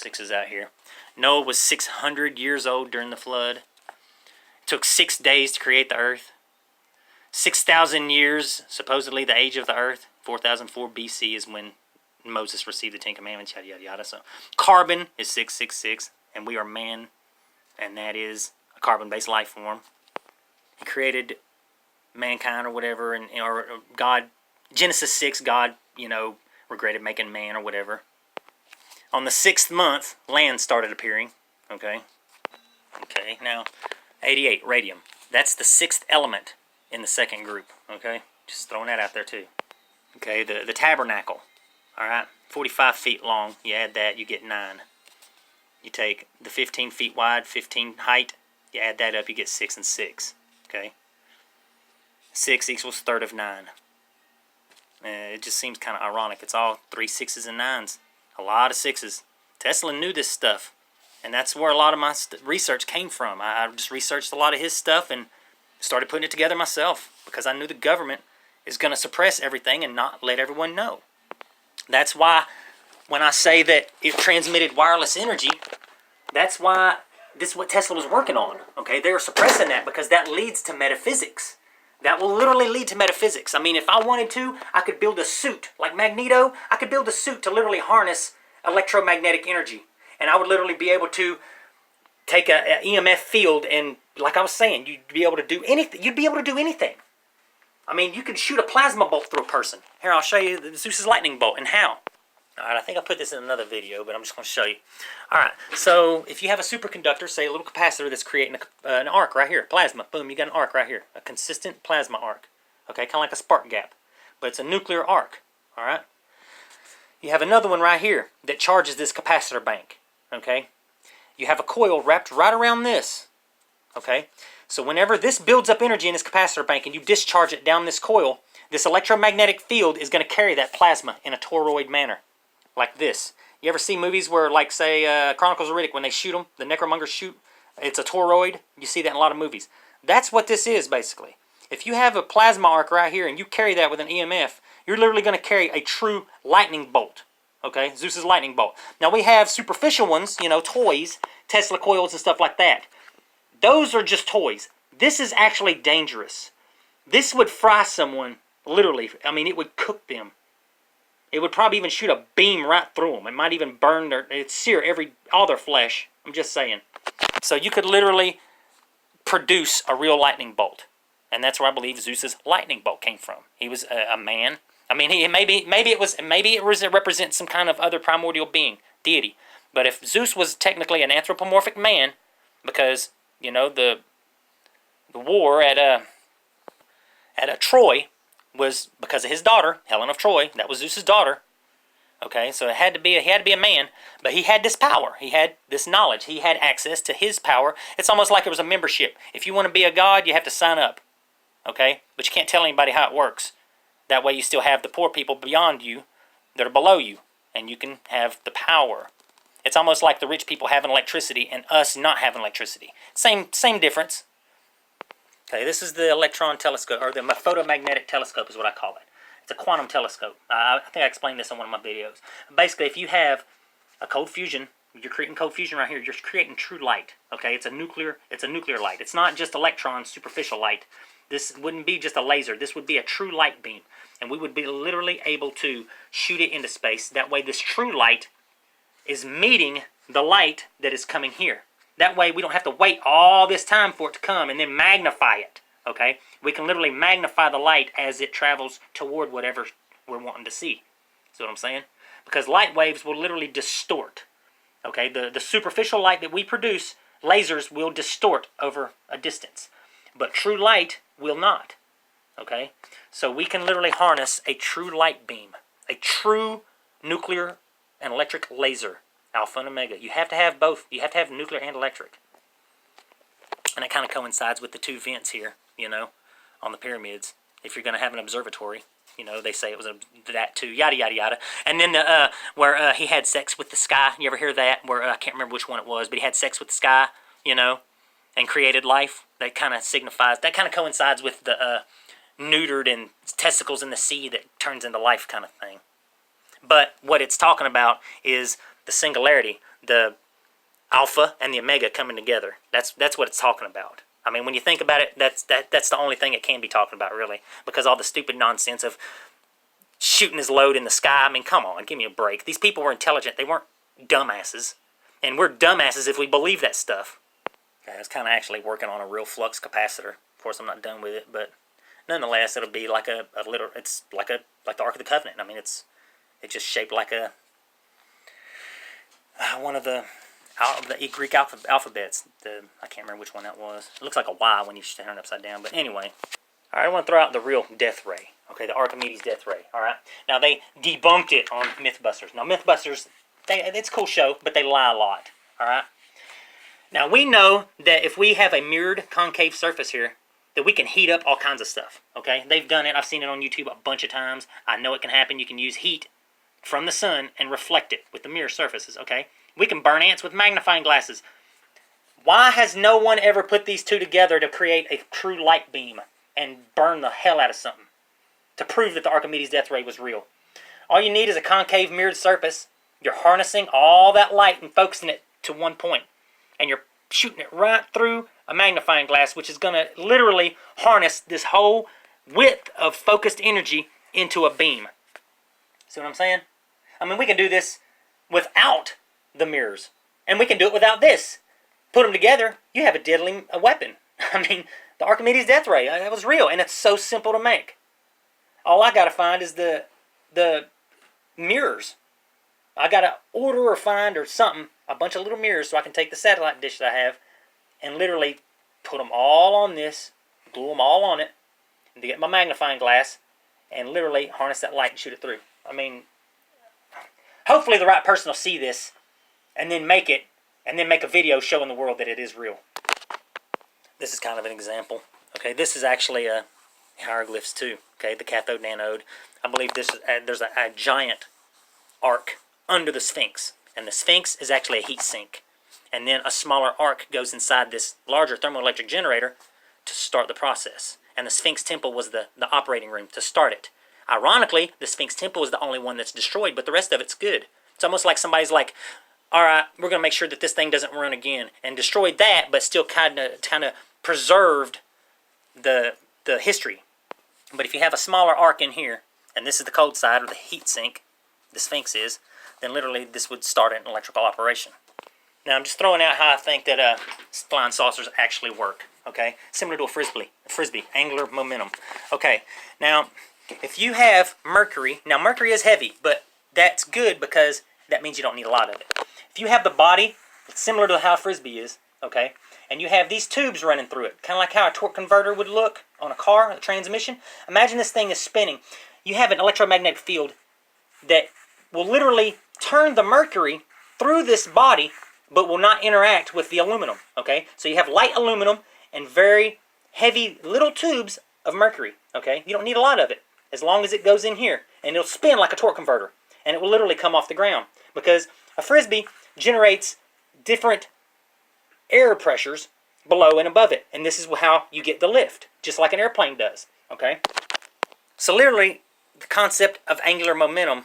sixes out here. Noah was 600 years old during the flood. It took 6 days to create the earth. 6,000 years, supposedly the age of the earth. 4004 BC is when Moses received the Ten Commandments, yada, yada, yada. So carbon is 666, and we are man, and that is a carbon-based life form. He created mankind or whatever, and or God, Genesis 6, God, regretted making man or whatever. On the 6th month, land started appearing, okay? Okay, now, 88, radium. That's the 6th element in the second group, okay? Just throwing that out there too. Okay, the tabernacle, all right? 45 feet long, you add that, you get 9. You take the 15 feet wide, 15 height, you add that up, you get 6 and 6, okay? 6 equals third of 9. It just seems kind of ironic. It's all 3 6s and 9s. A lot of 6s. Tesla knew this stuff. And that's where a lot of my research came from. I just researched a lot of his stuff and started putting it together myself. Because I knew the government is going to suppress everything and not let everyone know. That's why when I say that it transmitted wireless energy, that's why this is what Tesla was working on. Okay, they were suppressing that because that leads to metaphysics. That will literally lead to metaphysics. I mean, if I wanted to, I could build a suit. Like Magneto, I could build a suit to literally harness electromagnetic energy. And I would literally be able to take an EMF field and, like I was saying, you'd be able to do anything. You'd be able to do anything. I mean, you could shoot a plasma bolt through a person. Here, I'll show you the Zeus's lightning bolt and how. Alright, I think I put this in another video, but I'm just going to show you. Alright, so if you have a superconductor, say a little capacitor that's creating an arc right here, plasma, boom, you got an arc right here, a consistent plasma arc. Okay, kind of like a spark gap, but it's a nuclear arc. Alright, you have another one right here that charges this capacitor bank. Okay, you have a coil wrapped right around this. Okay, so whenever this builds up energy in this capacitor bank and you discharge it down this coil, this electromagnetic field is going to carry that plasma in a toroid manner. Like this. You ever see movies where, like, say, Chronicles of Riddick, when they shoot them, the necromongers shoot, it's a toroid. You see that in a lot of movies. That's what this is, basically. If you have a plasma arc right here and you carry that with an EMF, you're literally going to carry a true lightning bolt. Okay? Zeus's lightning bolt. Now, we have superficial ones, toys, Tesla coils and stuff like that. Those are just toys. This is actually dangerous. This would fry someone, literally. I mean, it would cook them. It would probably even shoot a beam right through them. It might even burn it'd sear all their flesh. I'm just saying. So you could literally produce a real lightning bolt. And that's where I believe Zeus's lightning bolt came from. He was a man. I mean, maybe it represents some kind of other primordial being, deity. But if Zeus was technically an anthropomorphic man, because, the war at Troy was because of his daughter, Helen of Troy. That was Zeus's daughter. Okay, so he had to be a man, but he had this power. He had this knowledge. He had access to his power. It's almost like it was a membership. If you want to be a god, you have to sign up. Okay, but you can't tell anybody how it works. That way you still have the poor people beyond you that are below you, and you can have the power. It's almost like the rich people having electricity and us not having electricity. Same difference. Okay, this is the Electron Telescope, or the Photomagnetic Telescope is what I call it. It's a quantum telescope. I think I explained this in one of my videos. Basically, if you have a cold fusion, you're creating cold fusion right here, you're creating true light. Okay, it's a nuclear light. It's not just electrons, superficial light. This wouldn't be just a laser. This would be a true light beam. And we would be literally able to shoot it into space. That way this true light is meeting the light that is coming here. That way we don't have to wait all this time for it to come and then magnify it, okay? We can literally magnify the light as it travels toward whatever we're wanting to see. See what I'm saying? Because light waves will literally distort, okay? The superficial light that we produce, lasers will distort over a distance. But true light will not, okay? So we can literally harness a true light beam, a true nuclear and electric laser. Alpha and Omega. You have to have both. You have to have nuclear and electric. And it kind of coincides with the two vents here, on the pyramids. If you're going to have an observatory, they say it was that too, yada, yada, yada. And then where he had sex with the sky. You ever hear that? Where I can't remember which one it was, but he had sex with the sky, and created life. That kind of coincides with the neutered and testicles in the sea that turns into life kind of thing. But what it's talking about is the singularity. the alpha and the omega coming together. That's what it's talking about. I mean, when you think about it, that's the only thing it can be talking about, really, because all the stupid nonsense of shooting his load in the sky. I mean, come on, give me a break. These people were intelligent. They weren't dumbasses. And we're dumbasses if we believe that stuff. Okay, I was kind of actually working on a real flux capacitor. Of course, I'm not done with it, but nonetheless, it'll be like a little. It's like the Ark of the Covenant. I mean, it's just shaped like a one of the Greek alphabets. I can't remember which one that was. It looks like a Y when you turn it upside down. But anyway, all right, I want to throw out the real Death Ray. Okay, the Archimedes Death Ray. All right. Now they debunked it on MythBusters. Now MythBusters, it's a cool show, but they lie a lot. All right. Now we know that if we have a mirrored concave surface here, that we can heat up all kinds of stuff. Okay, they've done it. I've seen it on YouTube a bunch of times. I know it can happen. You can use heat from the sun and reflect it with the mirror surfaces. Okay, we can burn ants with magnifying glasses. Why has no one ever put these two together to create a true light beam and burn the hell out of something to prove that the Archimedes Death Ray was real? All you need is a concave mirrored surface. You're harnessing all that light and focusing it to one point, and you're shooting it right through a magnifying glass, which is going to literally harness this whole width of focused energy into a beam. See what I'm saying? I mean, we can do this without the mirrors, and we can do it without this. Put them together, you have a deadly weapon. I mean, the Archimedes Death Ray, that was real, and it's so simple to make. All I got to find is the mirrors. I got to order or find or something, a bunch of little mirrors, so I can take the satellite dish that I have and literally put them all on this, glue them all on it, and to get my magnifying glass and literally harness that light and shoot it through. I mean, hopefully the right person will see this and then make it, and then make a video showing the world that it is real. This is kind of an example. Okay, this is actually hieroglyphs too. Okay, the cathode and anode. I believe this is there's a giant arc under the Sphinx, and the Sphinx is actually a heat sink, and then a smaller arc goes inside this larger thermoelectric generator to start the process. And the Sphinx Temple was the operating room to start it. Ironically, the Sphinx Temple is the only one that's destroyed, but the rest of it's good. It's almost like somebody's like, all right, we're going to make sure that this thing doesn't run again, and destroyed that, but still kind of preserved the history. But if you have a smaller arc in here, and this is the cold side, or the heat sink, the Sphinx is, then literally this would start an electrical operation. Now I'm just throwing out how I think that flying saucers actually work. Okay, similar to a frisbee, angular momentum. Okay, now if you have Mercury, now Mercury is heavy, but that's good because that means you don't need a lot of it. If you have the body, it's similar to how a frisbee is, okay, and you have these tubes running through it, kind of like how a torque converter would look on a car, a transmission. Imagine this thing is spinning. You have an electromagnetic field that will literally turn the mercury through this body, but will not interact with the aluminum, okay? So you have light aluminum and very heavy little tubes of mercury, okay? You don't need a lot of it, as long as it goes in here, and it'll spin like a torque converter, and it will literally come off the ground, because a frisbee generates different air pressures below and above it, and this is how you get the lift, just like an airplane does, okay? So literally, the concept of angular momentum,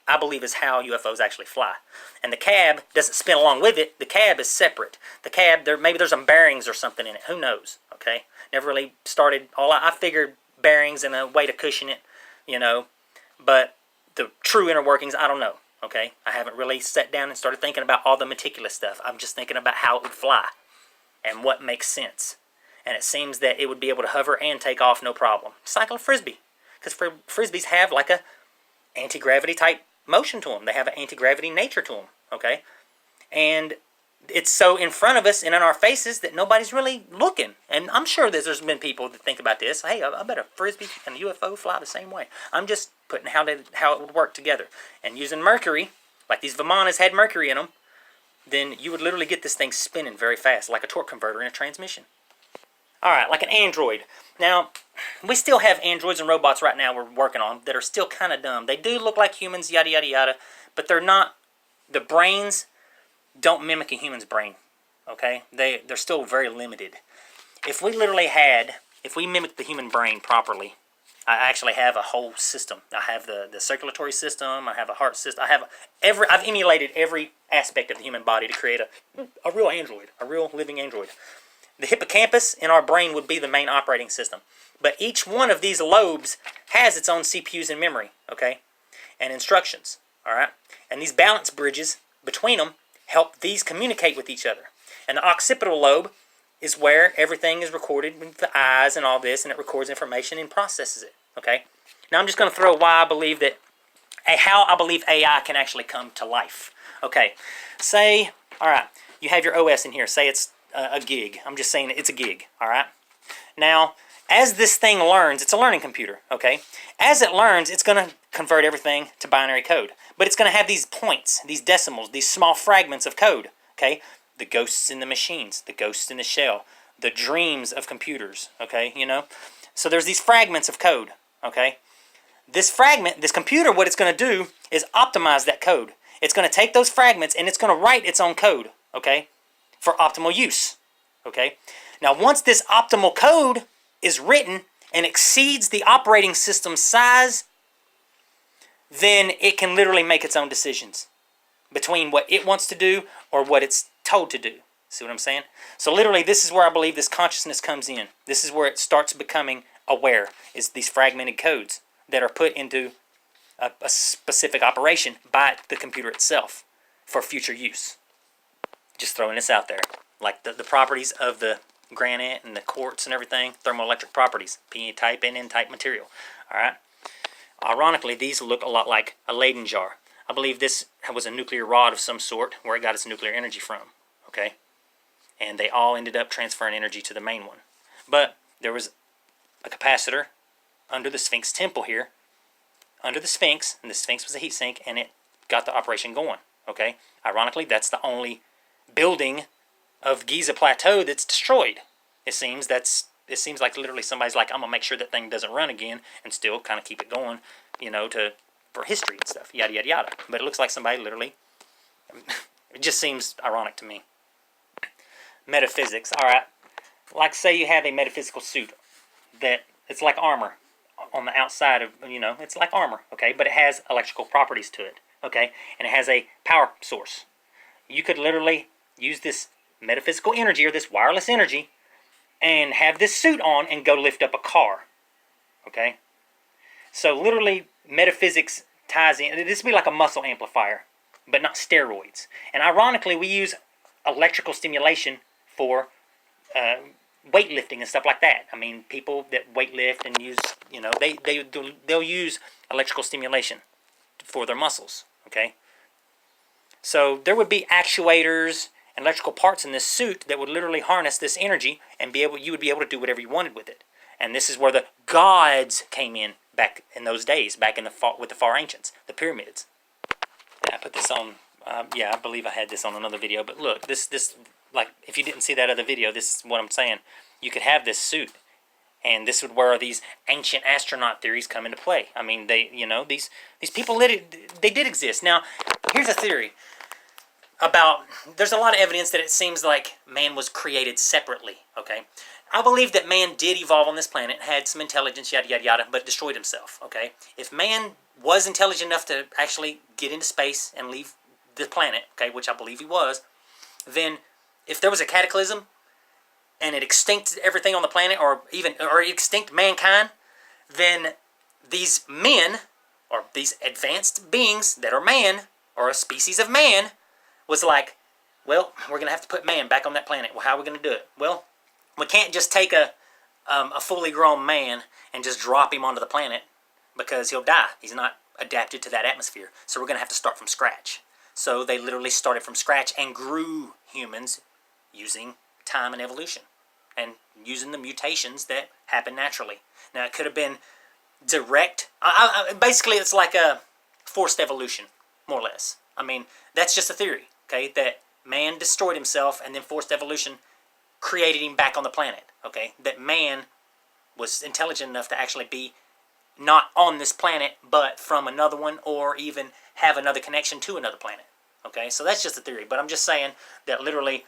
I believe, is how UFOs actually fly. And the cab doesn't spin along with it. The cab is separate. The cab, maybe there's some bearings or something in it. Who knows, okay? Never really started. I figured bearings and a way to cushion it, you know. But the true inner workings, I don't know, okay? I haven't really sat down and started thinking about all the meticulous stuff. I'm just thinking about how it would fly and what makes sense. And it seems that it would be able to hover and take off no problem. Just like a frisbee. Because frisbees have like a anti-gravity type motion to them. They have an anti-gravity nature to them, okay? And it's so in front of us and in our faces that nobody's really looking. And I'm sure that there's been people that think about this. Hey, I bet a frisbee and a UFO fly the same way. I'm just putting how it would work together. And using mercury, like these Vimanas had mercury in them, then you would literally get this thing spinning very fast, like a torque converter in a transmission. All right, like an android. Now, we still have androids and robots right now we're working on that are still kind of dumb. They do look like humans, yada, yada, yada, but they're not. The brains don't mimic a human's brain, okay? They're still very limited. If we mimicked the human brain properly, I actually have a whole system. I have the circulatory system. I have a heart system. I've emulated every aspect of the human body to create a real android, a real living android. The hippocampus in our brain would be the main operating system. But each one of these lobes has its own CPUs and memory, okay, and instructions, all right? And these balance bridges between them help these communicate with each other. And the occipital lobe is where everything is recorded with the eyes and all this, and it records information and processes it, okay? Now I'm just going to throw how I believe AI can actually come to life. Okay, say, all right, you have your OS in here. Say it's a gig. I'm just saying it's a gig, all right? Now, as this thing learns, it's a learning computer, okay? As it learns, it's going to convert everything to binary code. But it's going to have these points, these decimals, these small fragments of code, okay? The ghosts in the machines, the ghosts in the shell, the dreams of computers, okay, you know? So there's these fragments of code, okay? This computer, what it's going to do is optimize that code. It's going to take those fragments and it's going to write its own code, okay, for optimal use, okay? Now, once this optimal code is written and exceeds the operating system's size, then it can literally make its own decisions between what it wants to do or what it's told to do. See what I'm saying? So literally, this is where I believe this consciousness comes in. This is where it starts becoming aware, is these fragmented codes that are put into a specific operation by the computer itself for future use. Just throwing this out there. Like the properties of the granite and the quartz and everything, thermoelectric properties, P-type and N-type material. All right. Ironically, these look a lot like a Leyden jar. I believe this was a nuclear rod of some sort where it got its nuclear energy from. Okay. And they all ended up transferring energy to the main one. But there was a capacitor under the Sphinx Temple here, under the Sphinx, and the Sphinx was a heat sink, and it got the operation going. Okay. Ironically, that's the only building of Giza Plateau that's destroyed. It seems like literally somebody's like, I'm gonna make sure that thing doesn't run again and still kind of keep it going, you know, for history and stuff, yada yada yada. But it looks like somebody literally, it just seems ironic to me. Metaphysics, all right. Like say you have a metaphysical suit that it's like armor on the outside of, you know, it's like armor, okay, but it has electrical properties to it, okay, and it has a power source. You could literally use this metaphysical energy or this wireless energy and have this suit on and go lift up a car, okay? So literally metaphysics ties in. This would be like a muscle amplifier, but not steroids. And ironically, we use electrical stimulation for weightlifting and stuff like that. I mean, people that weightlift and use, you know, they'll use electrical stimulation for their muscles, okay? So there would be actuators and electrical parts in this suit that would literally harness this energy and you would be able to do whatever you wanted with it. And this is where the gods came in back in those days, back in with the far ancients, the pyramids. Yeah, I put this on. I believe I had this on another video. But look, this like if you didn't see that other video, this is what I'm saying. You could have this suit, and this would where these ancient astronaut theories come into play. I mean, these people they did exist. Now, here's a theory about. There's a lot of evidence that it seems like man was created separately. Okay. I believe that man did evolve on this planet, had some intelligence, yada, yada, yada, but destroyed himself, okay? If man was intelligent enough to actually get into space and leave the planet, okay, which I believe he was, then if there was a cataclysm and it extincted everything on the planet or extinct mankind, then these men or these advanced beings that are man or a species of man was like, well, we're going to have to put man back on that planet. Well, how are we going to do it? Well, we can't just take a fully grown man and just drop him onto the planet because he'll die. He's not adapted to that atmosphere. So we're going to have to start from scratch. So they literally started from scratch and grew humans using time and evolution and using the mutations that happen naturally. Now, it could have been direct. Basically, it's like a forced evolution, more or less. I mean, that's just a theory, okay, that man destroyed himself and then forced evolution created him back on the planet, okay? That man was intelligent enough to actually be not on this planet, but from another one, or even have another connection to another planet, okay? So that's just a theory, but I'm just saying that literally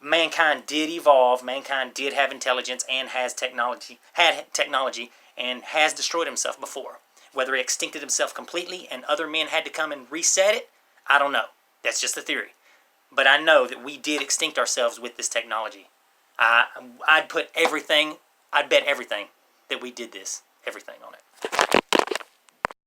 mankind did evolve, mankind did have intelligence and had technology, and has destroyed himself before. Whether he extincted himself completely and other men had to come and reset it, I don't know. That's just a theory. But I know that we did extinct ourselves with this technology. I'd bet everything that we did this. Everything on it.